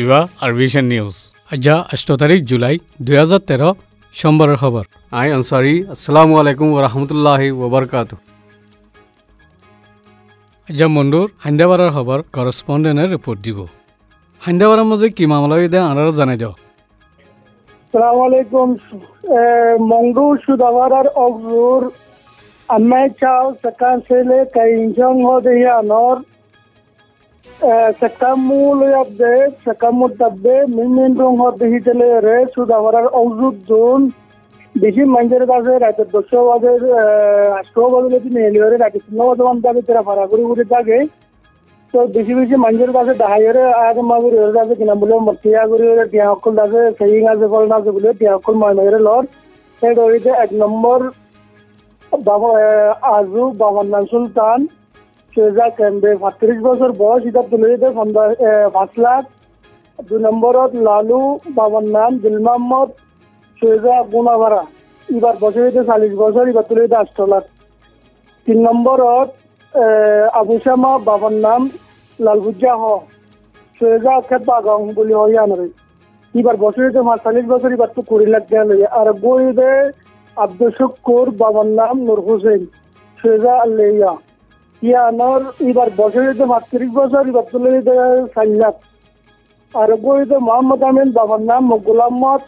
ইবা আরবিশন news আজা 8 তারিখ July 2013 সোমবারের খবর আই আনসারি আসসালামু আলাইকুম ওয়া রাহমাতুল্লাহি ওয়া বারাকাতুহু আজা মন্ডুর হান্দাবারের খবর করেসপন্ডেন্টের রিপোর্ট দিব হান্দাবারের মাঝে কি মামলা হইছে আনারা জানাই দাও আসসালামু আলাইকুম মংডু সুদাবারার অবজুর আম্মাই চাও সাকান সেলে কাইনজং হদেয়া নর সাকামুল ইয়াবদে সাকামুল তাবদে মিনমিন রং হদেহি তেলে রে সুদাবারার অবজুর জোন বেশি মাইন্ডের কাছে রাতে 10 বাজে 8 বাজে তিনি এলিওরে রাতে 9 বাজে দাবি তেরা ফারা করে করে থাকে তো বেশি মাইন্ডের কাছে দাহাইরে আগে মাগুর এর কাছে কিনা বলে মতিয়া করে টিয়া অকল কাছে সেইং আছে বল না বলে টিয়া অকল মাইরে লর সেই দইতে এক নম্বর বাবা আজু বাবার নাম সুলতান শেজা কেন্দ্রে 35 বছর বয়স এটা তুলে দিতে 5 লাখ 2 নম্বরত লালু বাবার নাম দিল মোহাম্মদ শেজা গুনাভারা এবার বছর হইতে 40 বছর এবার তুলে দিতে 8 লাখ 3 নম্বরত আবু শামা বাবার নাম লালবুজ্জা হ শেজা খেত বাগাং বলি হয় আনরে এবার বছর হইতে 40 বছর এবার তো 20 লাখ টাকা লইয়া আর বইতে আব্দুল শুকুর বাবার নাম নূর হোসেন শেজা আল্লাইয়া ইয়ানোর এবার বছর হইতে 35 বছর এবার তুলে দিতে 4 লাখ আর বইতে মোহাম্মদ আমিন বাবার নাম মুকুল আহমদ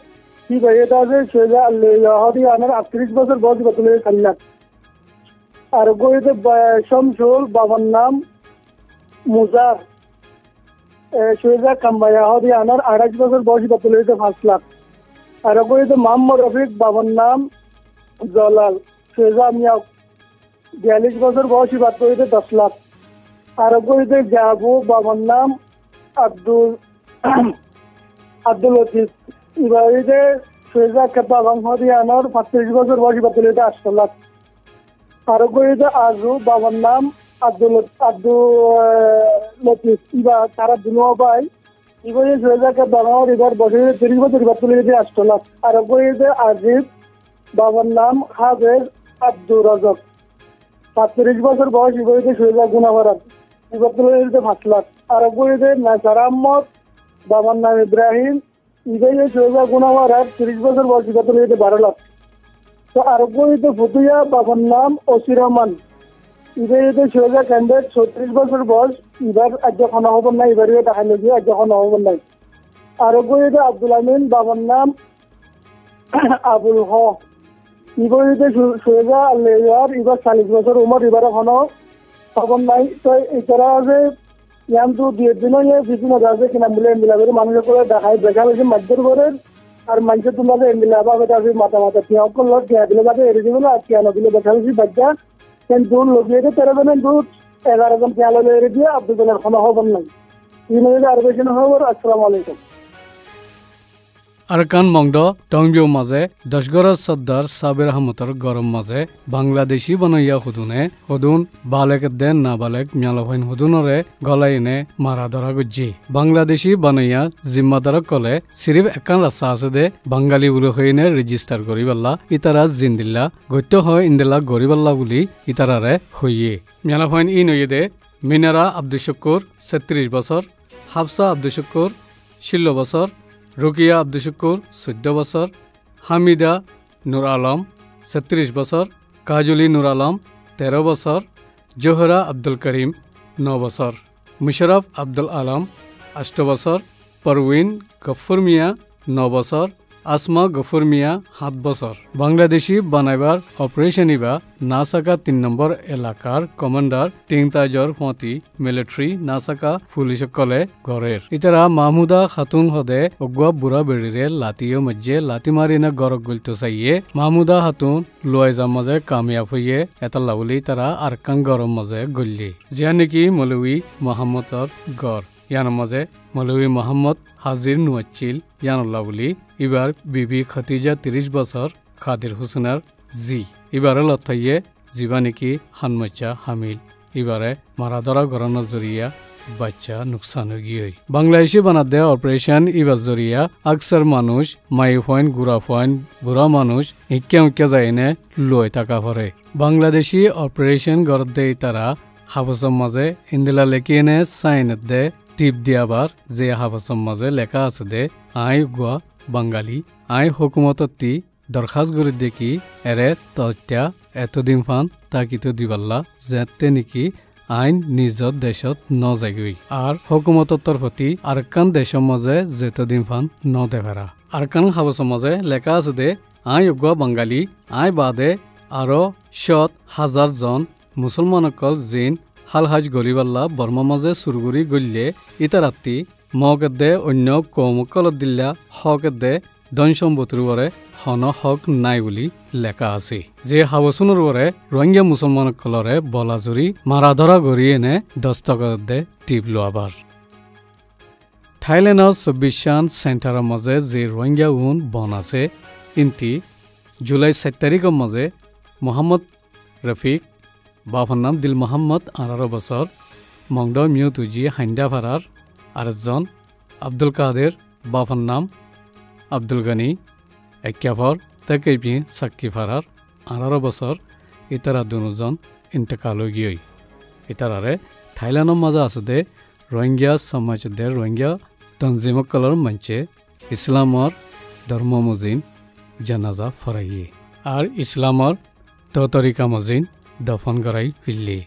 কি ভাইয়া আছে শেজা আল্লাইয়া হরিয়ানার 38 বছর বয়স এবার তুলে 4 লাখ আর বইতে শামসুল বাবার নাম মুজার শেজা কাম্বায়া হরিয়ানার 28 বছর বয়স এবার তুলে দিতে 5 লাখ আর বইতে মোহাম্মদ রফিক বাবার নাম জলাল শেজা মিয়া 42 বছর বয়সী বাদ করে 10 লাখ আর বইতে জাবু বাবার নাম আব্দুল লতিফ ইবাইতে শেজা কেতা হরিয়ানার 35 বছর বয়সী বাদ করে 8 লাখ আর বইতে আজু বাবার নাম আব্দুল লতিফ ইবা তারা দুনো ভাই ইবাই শেজা কেতা এবার বছরে 30 বছর বাদ করে 8 লাখ আর বইতে আজিব বাবার নাম হাফেজ আব্দুর রাজাক 35 বছর বয়স ইবাইতে শেজা গুনাভারা এবার তুলে 5 লাখ আর বইতে নাসার আহমদ বাবার নাম ইব্রাহিম ইবাইতে শেজা গুনাভারা 30 বছর বয়স এবার তুলে 12 লাখ তো আর বইতে ফুতুয়া বাবার নাম ওসির রহমান ইবাইতে শেজা ক্যান্ডিডেট 36 বছর বয়স এবার এখন হবেন না এবারে দেখা লেগে এখন হবেন নাই আর বইতে আব্দুল আমিন বাবার নাম আবুল হক ইবাইতে শেজা আল্লাইয়ার এবার 40 বছর উমর এবার এখনো খবর নাই তো এছাড়া আছে ইয়ান তো দিয়ে দিন বিভিন্ন আছে কিনা মিলা করে মানুষের করে দেখায় দেখা হয়েছে মাধ্যের করে আর মানুষের তোমাদের মিলাবা বেটা মাথা টিয়া অকল টিয়া দিলে যাবে এড়ে দিবে না টিয়া নদিলে দেখা হয়েছে বাচ্চা কিন্তু লগিয়ে 13 জনের দুধ 11 জন টিয়া লগে এড়ে দিয়ে আব্দুল জনের কোনো খবর নাই এই নিয়ে আর বেশি না খবর আসসালামু আলাইকুম আরকান মংড টংবিও মাঝে দশগড় সর্দার সাবির আহমদর গরম মাঝে বাংলাদেশি বনইয়া হুদুন বালেক দেন না বালেক মিয়ালভাইন হুদুনরে গলাইনে মারা ধরা গুজি বাংলাদেশি বনইয়া জিম্মাদারক কলে সিরিফ একান রাস্তা আছে দে বাঙালি বুলি হইনে রেজিস্টার করিবাল্লা ইতারা জিন্দিল্লা গত্য হয় ইন্দিল্লা গরিবাল্লা বুলি ইতারারে হইয়ে মিয়ালভাইন ই নইয়ে দে মিনারা আব্দুল শুকুর 36 বছর হাফসা আব্দুল শুকুর 16 বছর রুকিয়া আব্দুল শুকুর 14 বছর হামিদা নূর আলম 36 বছর কাজলি নূর আলম 13 বছর জোহরা আব্দুল করিম 9 বছর মুশরফ আব্দুল আলম 8 বছর পারউইন গফুর মিয়া 9 বছর আসমা গফুর মিয়া 7 বছর বাংলাদেশি বানাইবার অপারেশন ইবা নাসাকা 3 নম্বর এলাকার কমান্ডার টিংতাজর ফতি মিলিটারি নাসাকা পুলিশ কলে গড়ের ইতারা মাহমুদা খাতুন হদে অগুয়া বুড়া বেড়িরে লাতিও মজ্জে লাতি মারিনা গরক গুলতো চাইয়ে মাহমুদা খাতুন লোয়াইজাম মাঝে কামিয়াব হইয়ে এটা লাউলি তারা আরকান গরম মাঝে গল্লি জিয়া নাকি মৌলবী মোহাম্মদর গড় ইয়ান মাঝে মৌলবী মোহাম্মদ হাজির নুয়াচ্ছিল ইয়ানুল্লাহ বলি এবার বিবি খতিজা 30 বছর খাদির হুসেনার জি এবারে লথাইয়ে জিবা নাকি হানমচ্চা হামিল এবারে মারা ধরা গড়ানোর জরিয়া বাচ্চা নুকসান গিয়ে বাংলাদেশি বানাদে অপারেশন ইবার জরিয়া আকসার মানুষ মায়ু ফয়েন গুড়া ফয়েন বুড়া মানুষ ইক্কা যায়নে লই টাকা ভরে বাংলাদেশি অপারেশন গড় দেয় তারা হাবসম মাঝে ইন্দিলা লেকিনে সাইন দে টিপ দিয়াবার যে হাবসম মাঝে লেখা আছে দে আই গুয়া বাঙালি আই হুকুমততি দরখাস্ত করে দেখি এরে তত্যা এতদিন ফান তাকিত দিবাল্লা যেতে নাকি আইন নিজত দেশত নজাগই আর হুকুমতর তরফতি আরকান দেশের মাঝে যেতদিন ফান নদেভেরা আরকান হাবসম মাঝে লেখা আছে দে আই গুয়া বাঙালি আই বাদে আরো ৭,০০০ জন মুসলমানকল জিন হালহাজ গরিবাল্লা বর্মা মাঝে সুরগুরি গল্লে ইতারাত্তি মগদে অন্য কৌমকলত দিল্লা হকদে ধন সম্পত্তির ওরে হন হক নাই বুলি লেখা আছে যে হাবসুনের ওরে রোহিঙ্গা মুসলমানকলরে বলাজুরি মারা ধরা গড়ি এনে দস্তকদে টিপ লোয়াবার থাইল্যান্ডর ২৪ সেন্টারের মাঝে যে রোহিঙ্গা উন বন আছে ইন্তি জুলাই ৭ তারিখের মাঝে মোহাম্মদ রফিক বাবার নাম দিল মোহাম্মদ ১৮ বছর মংড মিউতুজি হাইন্দাভারার আরেকজন আব্দুল কাদের বাবার নাম আব্দুল গানি এক্যাভর তেকেবি সাক্কিফারার ১৮ বছর ইতারা দুজন ইন্তেকাল গিয়ে ইতারারে থাইল্যান্ডের মাঝে আছে দে রোহিঙ্গা সমাজদের রোহিঙ্গা তঞ্জিমকলর মঞ্চে ইসলামর ধর্ম মজিন জানাজা ফরাইয়ে আর ইসলামর তরিকা মজিন দফন করাই ফিরলি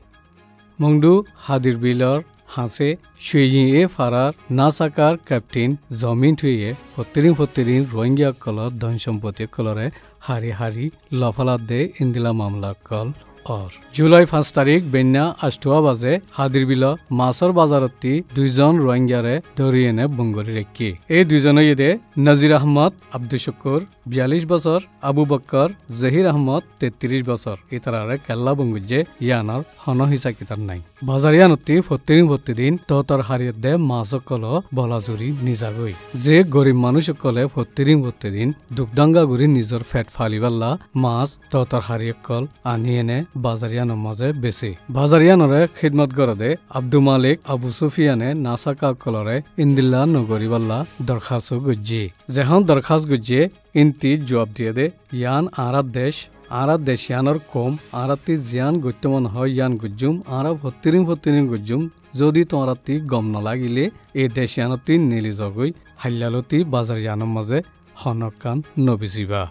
মংডু হাদির বিলর হাসে সুইজিয়ে ফারার নাসাকার ক্যাপ্টেন জমিন থুয়ে ফত্তিরিন রোহিঙ্গা কলর ধন সম্পত্তি কলরে হারি হারি লফালাত দে ইন্দিলা মামলা কল অর জুলাই ৫ তারিখ বেন্যা ৮টা বাজে হাদির বিল মাছর বাজারতি ২জন রোহিঙ্গারে ধরি এনে বঙ্গরি রেখি এই দুজনে ইদে নজির আহমদ আব্দুল শুকুর ৪২ বছর আবু বক্কর জহির আহমদ ৩৩ বছর ইতারারে কেল্লা বঙ্গুজে ইয়ানার হন হিসা কিতার নাই বাজারিয়ানতি ফত্তিরিন ততর হারিয়ে দে মাছকল বলাজুরি নিজাগই যে গরিব মানুষকলে ফত্তিরিন দুগদাঙ্গা গুরি নিজর ফেট ফালিবাল্লা মাছ ততর হারিয়ে কল আনি এনে বাজারিয়ানোর মাঝে বেশি বাজারিয়ানরে খিদমত করে দে আব্দুল মালিক আবু সুফিয়ানে নাসাকা কলরে ইন্দিল্লা নগরিবাল্লা দরখাস্ত গুজ্জি যেহন দরখাস্ত গুজ্জে ইন্তি জবাব দিয়ে দে ইয়ান আরাত দেশ ইয়ানর কম আরাতি জিয়ান গত্যমন হয় ইয়ান গুজ্জুম আরা ফত্তিরিন গুজ্জুম যদি তোরাতি গম নালাগিলে এই দেশ ইয়ানতি নিলি জগই হাল্লালতি বাজারিয়ানোর মাঝে হনকান নবিজিবা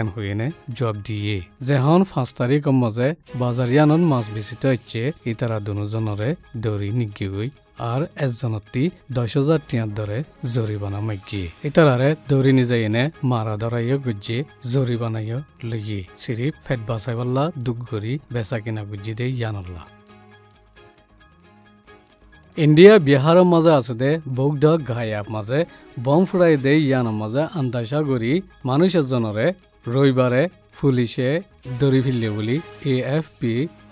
এন হইনে জব দিয়ে যেহন ৫ তারিখের মাঝে বাজারিয়ানত মাছ বেচিতে হচ্ছে ইতারা দুজনরে দৌড়ি নিগি গই আর একজনতি ১০,০০০ টিয়ার দরে জরিমানা মাগিয়ে ইতারারে দৌড়ি নিজে এনে মারা ধরাইও গুজ্জে জরিমানাইও লইয়ে সিরিফ ফেট বাসাইবাল্লা দুঃখ গড়ি বেচা কিনা গুজ্জি দে ইয়ানল্লা ইন্ডিয়া বিহারের মাঝে আছে দে বৌদ্ধ গায়া মাঝে বম ফুরাই দে ইয়ানোর মাঝে আন্দাজা গড়ি মানুষ এজনরে রবিবারে পুলিশে ধরি ফেললে বলি AFP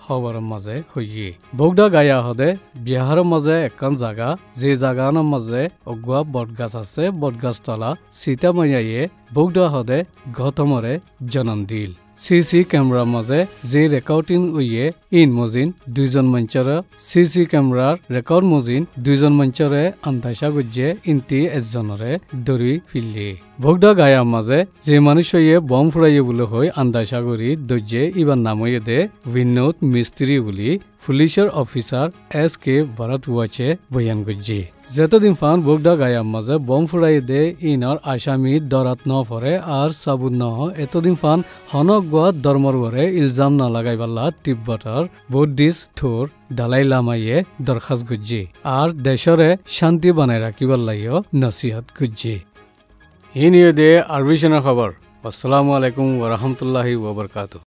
খবরের মাঝে হইয়ে বৌদ্ধ গায়া হদে বিহারের মাঝে একখান জায়গা যে জায়গানোর মাঝে অগুয়া বটগাছ আছে বটগাছ তলা সীতা মাইয়াইয়ে বৌদ্ধ হদে গৌতমরে জন্ম দিল সিসি ক্যামেরার মাঝে যে রেকর্ডিং উইয়ে ইন মজিন ২জন মঞ্চরে সিসি ক্যামেরার রেকর্ড মজিন ২জন মঞ্চরে আন্দাজা গুজ্জে ইন্তি একজনরে ধরি ফিরলি বৌদ্ধ গায়ার মাঝে যে মানুষ হইয়ে বম ফুরাইয়ে বলে হই আন্দাজা করি দৈর্যে ইবার নাম হইয়ে দে বিনোদ মিস্ত্রি বলি পুলিশের অফিসার SK ভরতওয়াচে বয়ান গুজ্জি যেতদিন ফান বৌদ্ধ গায়ার মাঝে বম ফুরাই দে ইনর আসামি দরাত ন ফরে আর সাবুদ নহ এতদিন ফান হনক গোয়া ধর্মর ওরে ইলজাম না লাগাইবাল্লা তিব্বতর বুদ্ধিস্ট ঠোর দালাই লামাইয়ে দরখাস্ত গুজ্জি আর দেশরে শান্তি বানাই রাখিবার লাইও নসিহত গুজ্জি ইনিয়ে দে আরবিশনের খবর আসসালামু আলাইকুম ওয়া রাহমাতুল্লাহি ওয়া বারাকাতুহু।